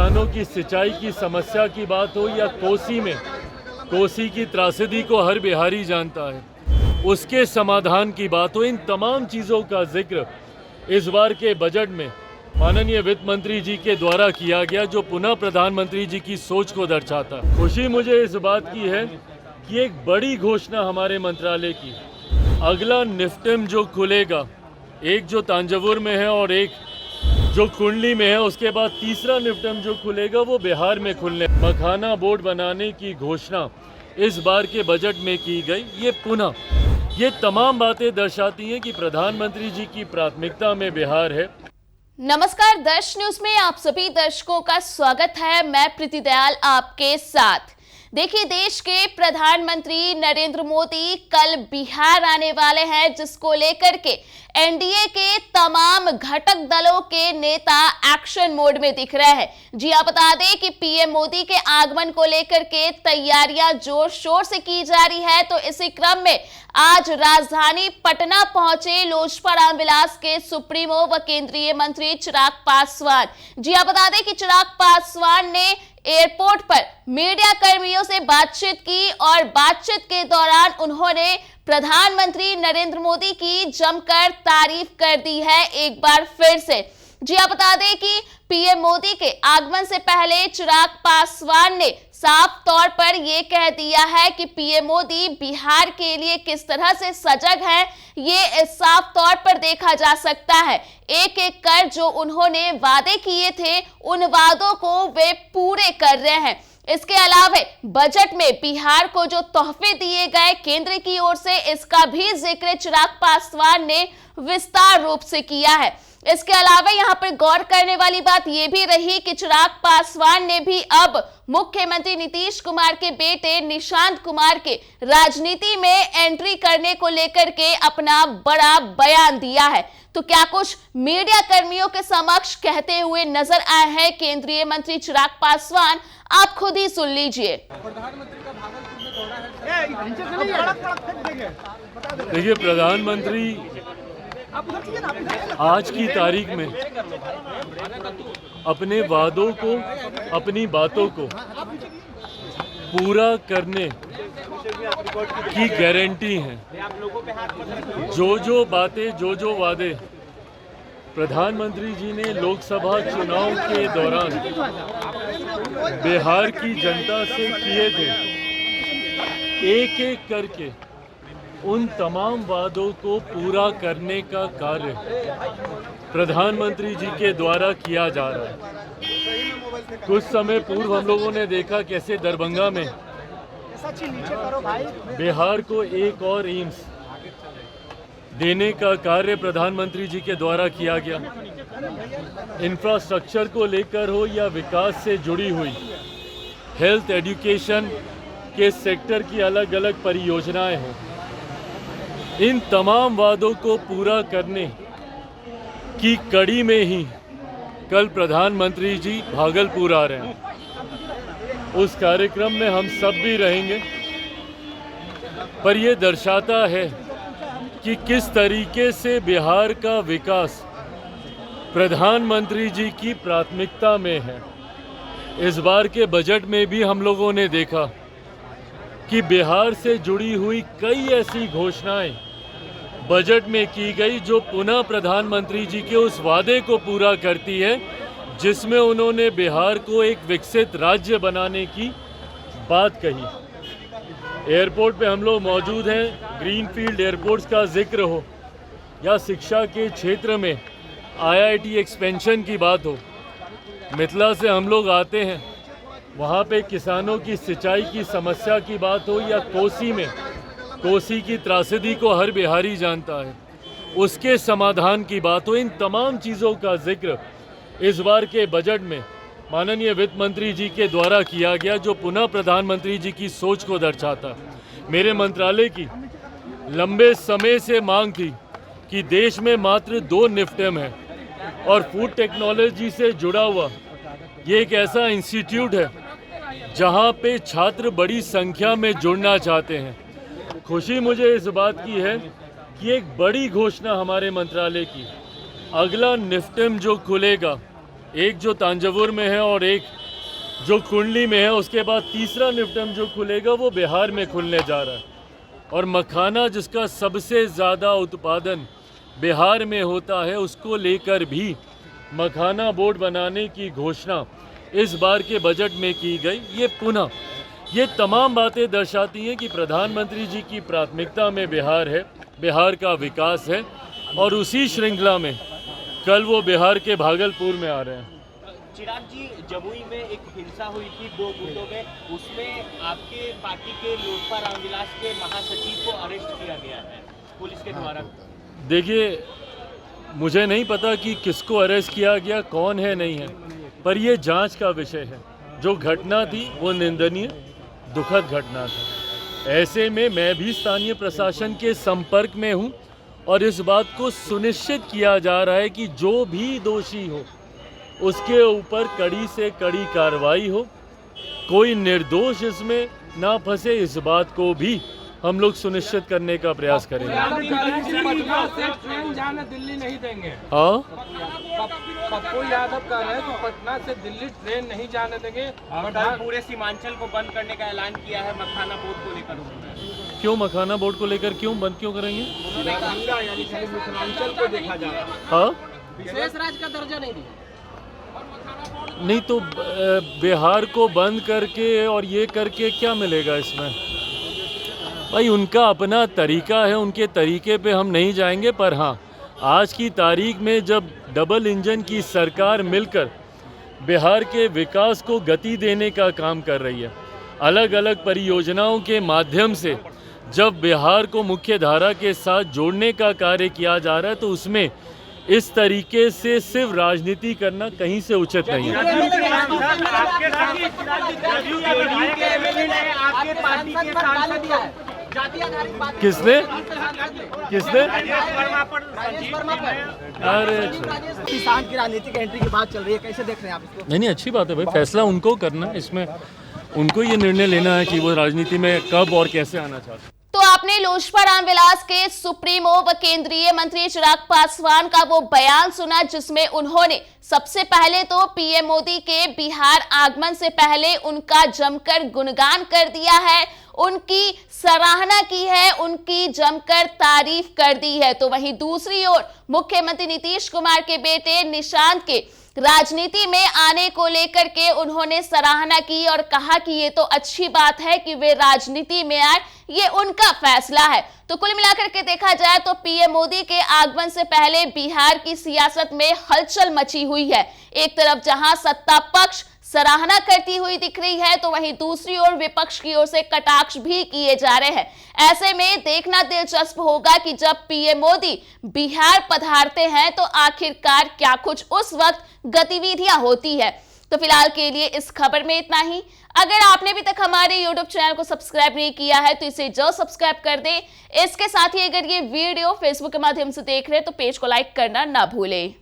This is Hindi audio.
किसानों की सिंचाई की समस्या की बात हो या कोसी की त्रासदी को हर बिहारी जानता है, उसके समाधान की बात हो, इन तमाम चीज़ों का जिक्र इस बार के बजट में माननीय वित्त मंत्री जी के द्वारा किया गया, जो पुनः प्रधानमंत्री जी की सोच को दर्शाता है। खुशी मुझे इस बात की है कि एक बड़ी घोषणा हमारे मंत्रालय की, अगला निफ्टम जो खुलेगा, एक जो तांजवुर में है और एक जो कुंडली में है, उसके बाद तीसरा निफ्टम जो खुलेगा वो बिहार में खुलने, मखाना बोर्ड बनाने की घोषणा इस बार के बजट में की गई। ये तमाम बातें दर्शाती हैं कि प्रधानमंत्री जी की प्राथमिकता में बिहार है। नमस्कार, दर्श न्यूज में आप सभी दर्शकों का स्वागत है। मैं प्रीति दयाल आपके साथ। देखिए, देश के प्रधानमंत्री नरेंद्र मोदी कल बिहार आने वाले हैं, जिसको लेकर के एनडीए के तमाम घटक दलों के नेता एक्शन मोड में दिख रहे हैं। जी आप बता दें कि पीएम मोदी के आगमन को लेकर के तैयारियां जोर शोर से की जा रही है। तो इसी क्रम में आज राजधानी पटना पहुंचे लोजपा रामविलास के सुप्रीमो व केंद्रीय मंत्री चिराग पासवान। जी आप बता दें कि चिराग पासवान ने एयरपोर्ट पर मीडिया कर्मियों से बातचीत की और बातचीत के दौरान उन्होंने प्रधानमंत्री नरेंद्र मोदी की जमकर तारीफ कर दी है एक बार फिर से। जी आप बता दें कि पीएम मोदी के आगमन से पहले चिराग पासवान ने साफ तौर पर यह कह दिया है कि पीएम मोदी बिहार के लिए किस तरह से सजग है, ये साफ तौर पर देखा जा सकता है। एक एक कर जो उन्होंने वादे किए थे, उन वादों को वे पूरे कर रहे हैं। इसके अलावा बजट में बिहार को जो तोहफे दिए गए केंद्र की ओर से, इसका भी जिक्र चिराग पासवान ने विस्तार रूप से किया है। इसके अलावा यहाँ पर गौर करने वाली बात यह भी रही कि चिराग पासवान ने भी अब मुख्यमंत्री नीतीश कुमार के बेटे निशांत कुमार के राजनीति में एंट्री करने को लेकर के अपना बड़ा बयान दिया है। तो क्या कुछ मीडिया कर्मियों के समक्ष कहते हुए नजर आए हैं केंद्रीय मंत्री चिराग पासवान, आप खुद ही सुन लीजिए। देखिए, प्रधानमंत्री आज की तारीख में अपने वादों को, अपनी बातों को पूरा करने की गारंटी है। जो बातें, जो वादे प्रधानमंत्री जी ने लोकसभा चुनाव के दौरान बिहार की जनता से किए थे, एक एक करके उन तमाम वादों को पूरा करने का कार्य प्रधानमंत्री जी के द्वारा किया जा रहा है। कुछ समय पूर्व हम लोगों ने देखा कैसे दरभंगा में बिहार को एक और एम्स देने का कार्य प्रधानमंत्री जी के द्वारा किया गया। इंफ्रास्ट्रक्चर को लेकर हो या विकास से जुड़ी हुई हेल्थ, एजुकेशन के सेक्टर की अलग अलग परियोजनाएं हों, इन तमाम वादों को पूरा करने की कड़ी में ही कल प्रधानमंत्री जी भागलपुर आ रहे हैं। उस कार्यक्रम में हम सब भी रहेंगे, पर यह दर्शाता है कि किस तरीके से बिहार का विकास प्रधानमंत्री जी की प्राथमिकता में है। इस बार के बजट में भी हम लोगों ने देखा कि बिहार से जुड़ी हुई कई ऐसी घोषणाएं बजट में की गई जो पुनः प्रधानमंत्री जी के उस वादे को पूरा करती है, जिसमें उन्होंने बिहार को एक विकसित राज्य बनाने की बात कही। एयरपोर्ट पे हम लोग मौजूद हैं, ग्रीनफील्ड एयरपोर्ट्स का जिक्र हो या शिक्षा के क्षेत्र में आईआईटी एक्सपेंशन की बात हो। मिथिला से हम लोग आते हैं, वहाँ पे किसानों की सिंचाई की समस्या की बात हो या कोसी की त्रासदी को हर बिहारी जानता है, उसके समाधान की बात हो, इन तमाम चीज़ों का जिक्र इस बार के बजट में माननीय वित्त मंत्री जी के द्वारा किया गया, जो पुनः प्रधानमंत्री जी की सोच को दर्शाता है। मेरे मंत्रालय की लंबे समय से मांग थी कि देश में मात्र 2 निफ्टम है और फूड टेक्नोलॉजी से जुड़ा हुआ ये एक ऐसा इंस्टीट्यूट है जहां पे छात्र बड़ी संख्या में जुड़ना चाहते हैं। खुशी मुझे इस बात की है कि एक बड़ी घोषणा हमारे मंत्रालय की, अगला निफ्टम जो खुलेगा, एक जो तांजवुर में है और एक जो कुंडली में है, उसके बाद तीसरा निफ्टम जो खुलेगा वो बिहार में खुलने जा रहा है। और मखाना जिसका सबसे ज़्यादा उत्पादन बिहार में होता है, उसको लेकर भी मखाना बोर्ड बनाने की घोषणा इस बार के बजट में की गई। ये तमाम बातें दर्शाती हैं कि प्रधानमंत्री जी की प्राथमिकता में बिहार है, बिहार का विकास है। और उसी श्रृंखला में कल वो बिहार के भागलपुर में आ रहे हैं। चिराग जी, जमुई में एक हिंसा हुई थी 2 गुटों में, उसमें आपके पार्टी के लोजपा रामविलास के महासचिव को अरेस्ट किया गया है पुलिस के द्वारा। देखिए, मुझे नहीं पता कि किसको अरेस्ट किया गया, कौन है नहीं है, पर ये जांच का विषय है। जो घटना थी वो निंदनीय, दुखद घटना थी। ऐसे में मैं भी स्थानीय प्रशासन के संपर्क में हूँ और इस बात को सुनिश्चित किया जा रहा है कि जो भी दोषी हो उसके ऊपर कड़ी से कड़ी कार्रवाई हो, कोई निर्दोष इसमें ना फंसे, इस बात को भी हम लोग सुनिश्चित करने का प्रयास करेंगे। पटना से ट्रेन जाने दिल्ली नहीं देंगे। हाँ, पप्पू यादव कह रहे हैं कि पटना से दिल्ली ट्रेन नहीं जाने देंगे और पूरे सीमांचल को बंद करने का ऐलान किया है मखाना बोर्ड को लेकर। क्यों मखाना बोर्ड को लेकर क्यों बंद क्यों करेंगे? मिथिलांचल को देखा जा रहा है। हाँ, विशेष राज्य का दर्जा नहीं दिया। नहीं तो बिहार को बंद करके और ये करके क्या मिलेगा इसमें? भाई, उनका अपना तरीका है, उनके तरीके पे हम नहीं जाएंगे। पर हाँ, आज की तारीख में जब डबल इंजन की सरकार मिलकर बिहार के विकास को गति देने का काम कर रही है, अलग अलग परियोजनाओं के माध्यम से जब बिहार को मुख्य धारा के साथ जोड़ने का कार्य किया जा रहा है, तो उसमें इस तरीके से सिर्फ राजनीति करना कहीं से उचित नहीं है। किसने अरे किसान की राजनीतिक एंट्री की बात चल रही है, कैसे देख रहे हैं आप इसको? नहीं, अच्छी बात है भाई, फैसला उनको करना है। इसमें उनको ये निर्णय लेना है कि वो राजनीति में कब और कैसे आना चाहते हैं। तो आपने लोजपा रामविलास के सुप्रीमो व केंद्रीय मंत्री चिराग पासवान का वो बयान सुना, जिसमें उन्होंने सबसे पहले तो पीएम मोदी के बिहार आगमन से पहले उनका जमकर गुणगान कर दिया है, उनकी सराहना की है, उनकी जमकर तारीफ कर दी है। तो वहीं दूसरी ओर मुख्यमंत्री नीतीश कुमार के बेटे निशांत के राजनीति में आने को लेकर के उन्होंने सराहना की और कहा कि ये तो अच्छी बात है कि वे राजनीति में आए, ये उनका फैसला है। तो कुल मिलाकर के देखा जाए तो पीएम मोदी के आगमन से पहले बिहार की सियासत में हलचल मची हुई है। एक तरफ जहां सत्ता पक्ष सराहना करती हुई दिख रही है, तो वहीं दूसरी ओर विपक्ष की ओर से कटाक्ष भी किए जा रहे हैं। ऐसे में देखना दिलचस्प होगा कि जब पीएम मोदी बिहार पधारते हैं तो आखिरकार क्या कुछ उस वक्त गतिविधियां होती है। तो फिलहाल के लिए इस खबर में इतना ही। अगर आपने अभी तक हमारे YouTube चैनल को सब्सक्राइब नहीं किया है तो इसे जरूर सब्सक्राइब कर दें। इसके साथ ही अगर ये वीडियो Facebook के माध्यम से देख रहे हैं तो पेज को लाइक करना ना भूलें।